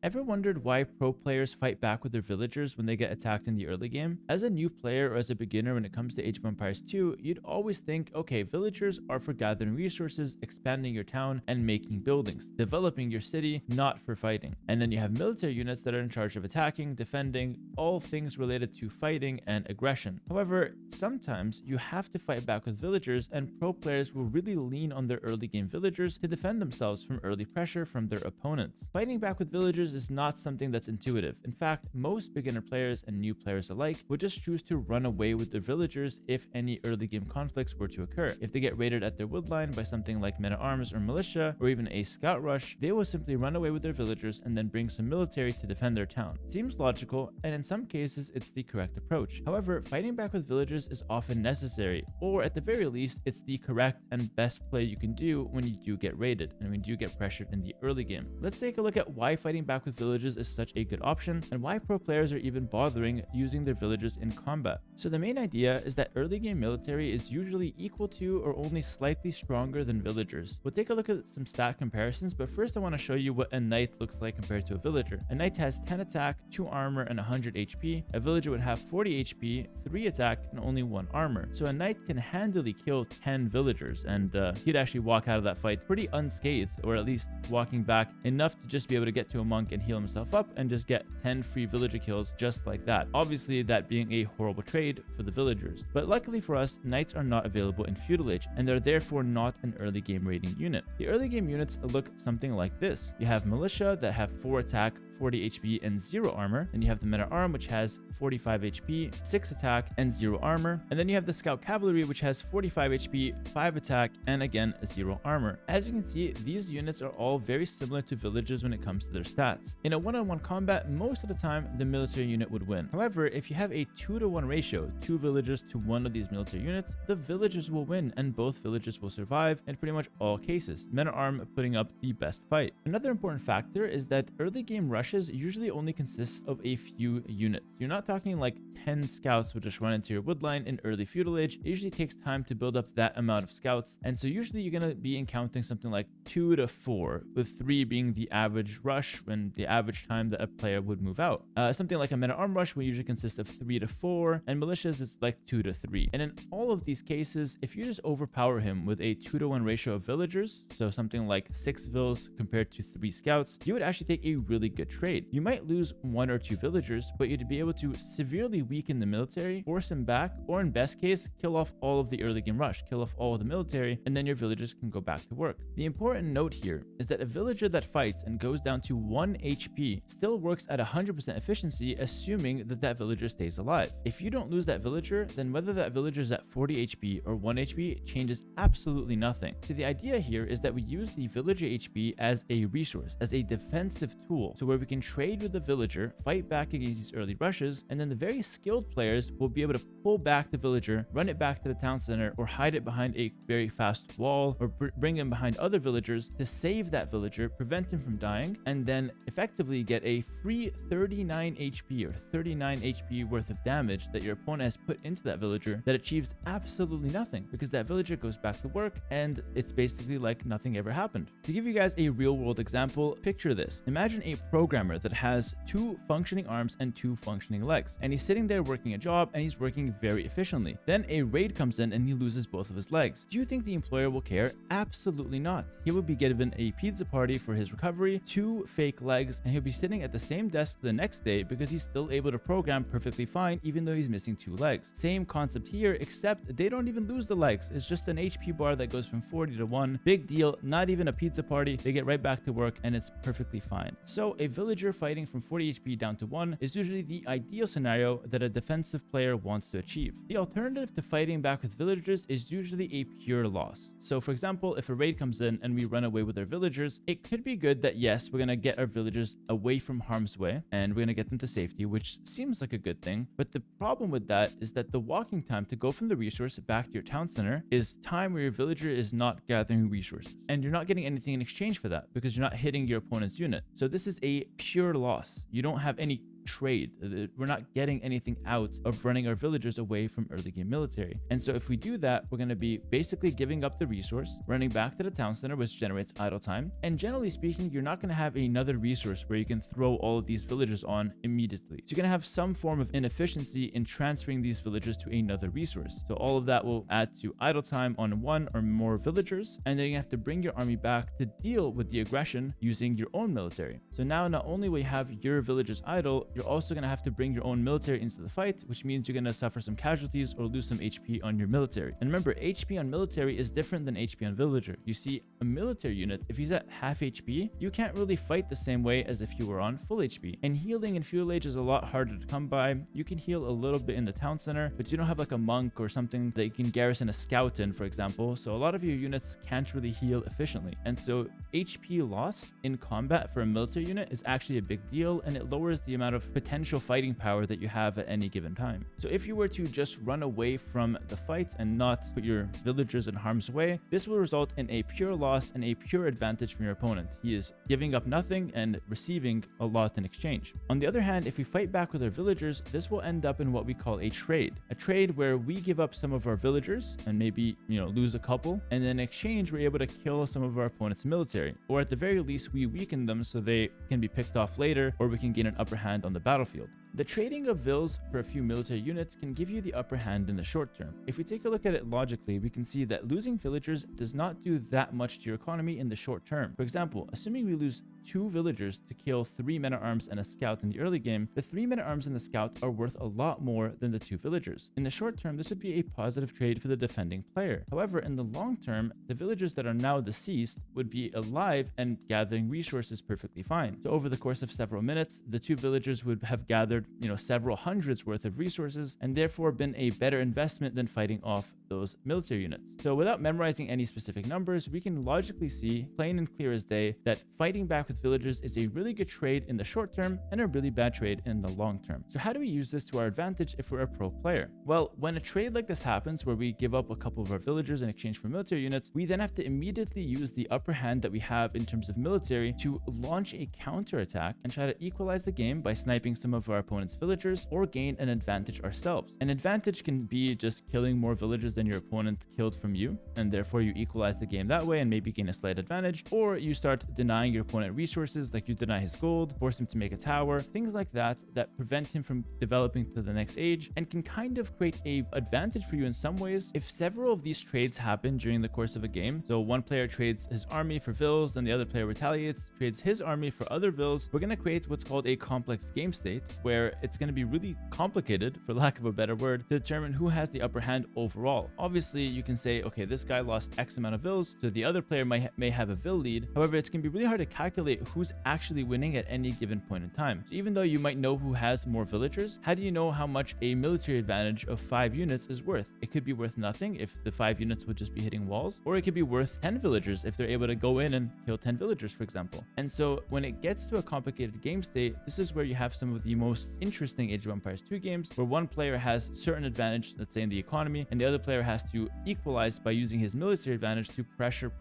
Ever wondered why pro players fight back with their villagers when they get attacked in the early game? As a new player or as a beginner when it comes to Age of Empires 2, you'd always think, okay, villagers are for gathering resources, expanding your town, and making buildings, developing your city, not for fighting. And then you have military units that are in charge of attacking, defending, all things related to fighting and aggression. However, sometimes you have to fight back with villagers, and pro players will really lean on their early game villagers to defend themselves from early pressure from their opponents. Fighting back with villagers is not something that's intuitive. In fact, most beginner players and new players alike would just choose to run away with their villagers if any early game conflicts were to occur. If they get raided at their woodline by something like men-at-arms or militia, or even a scout rush, they will simply run away with their villagers and then bring some military to defend their town. Seems logical, and in some cases it's the correct approach. However, fighting back with villagers is often necessary, or at the very least, it's the correct and best play you can do when you do get raided and when you do get pressured in the early game. Let's take a look at why fighting back with villagers is such a good option and why pro players are even bothering using their villagers in combat. So the main idea is that early game military is usually equal to or only slightly stronger than villagers. We'll take a look at some stat comparisons, but first I want to show you what a knight looks like compared to a villager. A knight has 10 attack, 2 armor, and 100 HP. A villager would have 40 HP, 3 attack, and only 1 armor. So a knight can handily kill 10 villagers, and he'd actually walk out of that fight pretty unscathed, or at least walking back enough to just be able to get to a monk and heal himself up and just get 10 free villager kills just like that. Obviously, that being a horrible trade for the villagers. But luckily for us, knights are not available in feudal age, and they're therefore not an early game raiding unit. The early game units look something like this. You have militia that have 4 attack, 40 HP, and 0 armor. Then you have the men-at-arm, which has 45 HP, 6 attack, and 0 armor. And then you have the scout cavalry, which has 45 HP, 5 attack, and again, 0 armor. As you can see, these units are all very similar to villagers when it comes to their stats. In a one-on-one combat, most of the time, the military unit would win. However, if you have a 2-to-1 ratio, 2 villagers to 1 of these military units, the villagers will win, and both villagers will survive in pretty much all cases. Men-at-arm putting up the best fight. Another important factor is that early game rushes usually only consists of a few units. You're not talking like 10 scouts will just run into your woodline in early feudal age. It usually takes time to build up that amount of scouts, and so usually you're going to be encountering something like 2 to 4, with 3 being the average rush when the average time that a player would move out. Something like a men-at-arm rush will usually consist of 3 to 4, and militias is like 2 to 3. And in all of these cases, if you just overpower him with a 2-to-1 ratio of villagers, so something like 6 vills compared to 3 scouts, you would actually take a really good trade. You might lose 1 or 2 villagers, but you'd be able to severely weaken the military, force him back, or in best case, kill off all of the early game rush, kill off all of the military, and then your villagers can go back to work. The important note here is that a villager that fights and goes down to 1 HP still works at 100% efficiency, assuming that that villager stays alive. If you don't lose that villager, then whether that villager is at 40 HP or 1 HP changes absolutely nothing. So the idea here is that we use the villager HP as a resource, as a defensive tool, so where we can trade with the villager, fight back against these early rushes, and then the very skilled players will be able to pull back the villager, run it back to the town center, or hide it behind a very fast wall, or bring him behind other villagers to save that villager, prevent him from dying, and then effectively get a free 39 HP or 39 HP worth of damage that your opponent has put into that villager that achieves absolutely nothing, because that villager goes back to work and it's basically like nothing ever happened. To give you guys a real world example, picture this. Imagine a programmer that has 2 functioning arms and 2 functioning legs, and he's sitting there working a job and he's working very efficiently. Then a raid comes in and he loses both of his legs. Do you think the employer will care? Absolutely not. He will be given a pizza party for his recovery, 2 fake legs, and he'll be sitting at the same desk the next day because he's still able to program perfectly fine even though he's missing 2 legs. Same concept here, except they don't even lose the legs. It's just an HP bar that goes from 40 to 1. Big deal, not even a pizza party. They get right back to work and it's perfectly fine. So a villager fighting from 40 HP down to 1 is usually the ideal scenario that a defensive player wants to achieve. The alternative to fighting back with villagers is usually a pure loss. So for example, if a raid comes in and we run away with our villagers, it could be good that yes, we're going to get our villagers away from harm's way and we're going to get them to safety, which seems like a good thing. But the problem with that is that the walking time to go from the resource back to your town center is time where your villager is not gathering resources, and you're not getting anything in exchange for that because you're not hitting your opponent's unit. So this is a pure loss. You don't have any trade. We're not getting anything out of running our villagers away from early game military. And so if we do that, we're going to be basically giving up the resource, running back to the town center, which generates idle time. And generally speaking, you're not going to have another resource where you can throw all of these villagers on immediately. So you're going to have some form of inefficiency in transferring these villagers to another resource. So all of that will add to idle time on one or more villagers, and then you have to bring your army back to deal with the aggression using your own military. So now not only will you have your villagers idle, you're also going to have to bring your own military into the fight, which means you're going to suffer some casualties or lose some HP on your military. And remember, HP on military is different than HP on villager. You see, a military unit, if he's at half HP, you can't really fight the same way as if you were on full HP. And healing in Feudal Age is a lot harder to come by. You can heal a little bit in the town center, but you don't have like a monk or something that you can garrison a scout in, for example. So a lot of your units can't really heal efficiently. And so HP lost in combat for a military unit is actually a big deal, and it lowers the amount of potential fighting power that you have at any given time. So if you were to just run away from the fight and not put your villagers in harm's way, this will result in a pure loss and a pure advantage from your opponent. He is giving up nothing and receiving a lot in exchange. On the other hand, if we fight back with our villagers, this will end up in what we call a trade. A trade where we give up some of our villagers and maybe, lose a couple, and then in exchange, we're able to kill some of our opponent's military. Or at the very least, we weaken them so they can be picked off later, or we can gain an upper hand on the battlefield. The trading of vills for a few military units can give you the upper hand in the short term. If we take a look at it logically, we can see that losing villagers does not do that much to your economy in the short term. For example, assuming we lose 2 villagers to kill 3 men-at-arms and a scout in the early game, the 3 men-at-arms and the scout are worth a lot more than the 2 villagers. In the short term, this would be a positive trade for the defending player. However, in the long term, the villagers that are now deceased would be alive and gathering resources perfectly fine. So over the course of several minutes, the 2 villagers would have gathered several hundreds worth of resources, and therefore been a better investment than fighting off those military units. So without memorizing any specific numbers, we can logically see, plain and clear as day, that fighting back with villagers is a really good trade in the short term and a really bad trade in the long term. So how do we use this to our advantage if we're a pro player? Well, when a trade like this happens, where we give up a couple of our villagers in exchange for military units, we then have to immediately use the upper hand that we have in terms of military to launch a counterattack and try to equalize the game by sniping some of our opponent's villagers, or gain an advantage ourselves. An advantage can be just killing more villagers than your opponent killed from you, and therefore you equalize the game that way and maybe gain a slight advantage, or you start denying your opponent resources, like you deny his gold, force him to make a tower, things like that prevent him from developing to the next age, and can kind of create a advantage for you in some ways if several of these trades happen during the course of a game. So one player trades his army for vills, then the other player retaliates, trades his army for other vills. We're going to create what's called a complex game state, where it's going to be really complicated, for lack of a better word, to determine who has the upper hand overall. Obviously, you can say, okay, this guy lost X amount of vills, so the other player may have a vill lead. However, it's going to be really hard to calculate who's actually winning at any given point in time. So even though you might know who has more villagers, how do you know how much a military advantage of 5 units is worth? It could be worth nothing if the 5 units would just be hitting walls, or it could be worth 10 villagers if they're able to go in and kill 10 villagers, for example. And so when it gets to a complicated game state, this is where you have some of the most interesting Age of Empires 2 games, where one player has certain advantage, let's say in the economy, and the other player has to equalize by using his military advantage to pressure,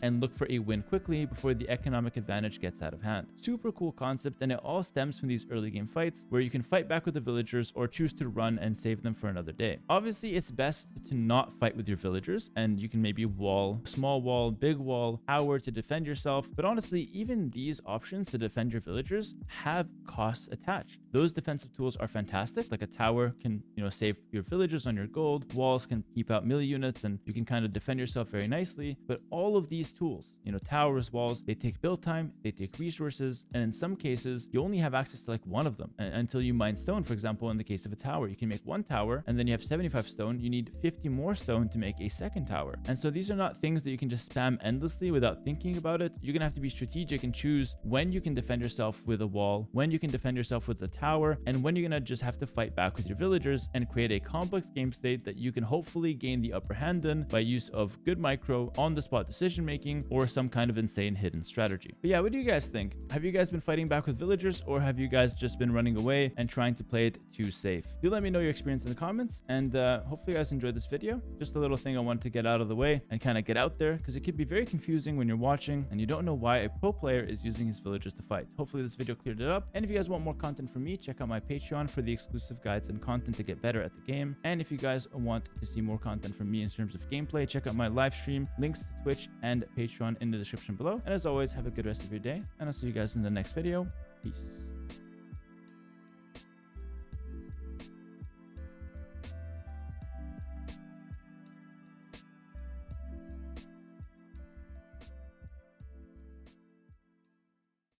and look for a win quickly before the economic advantage gets out of hand. Super cool concept, and it all stems from these early game fights where you can fight back with the villagers or choose to run and save them for another day. Obviously, it's best to not fight with your villagers, and you can maybe wall, small wall, big wall, tower to defend yourself. But honestly, even these options to defend your villagers have costs attached. Those defensive tools are fantastic. Like a tower can, save your villagers on your gold. Walls can keep out melee units, and you can kind of defend yourself very nicely. But all of these tools, towers, walls, they take build time, they take resources, and in some cases, you only have access to like one of them until you mine stone. For example, in the case of a tower, you can make one tower, and then you have 75 stone. You need 50 more stone to make a second tower. And so these are not things that you can just spam endlessly without thinking about it. You're gonna have to be strategic and choose when you can defend yourself with a wall, when you can defend yourself with a tower, and when you're gonna just have to fight back with your villagers and create a complex game state that you can hopefully gain the upper hand in by use of good micro, on-the-spot decision making, or some kind of insane hidden strategy. But yeah, what do you guys think? Have you guys been fighting back with villagers, or have you guys just been running away and trying to play it too safe? Do let me know your experience in the comments, and hopefully you guys enjoyed this video. Just a little thing I wanted to get out of the way and kind of get out there, because it could be very confusing when you're watching and you don't know why a pro player is using his villagers to fight. Hopefully this video cleared it up. And if you guys want more content from me, check out my Patreon for the exclusive guides and content to get better at the game. And if you guys want to see more content from me in terms of gameplay, check out my live stream, links to Twitch and Patreon in the description below. And as always, have a good rest of your day, and I'll see you guys in the next video. Peace.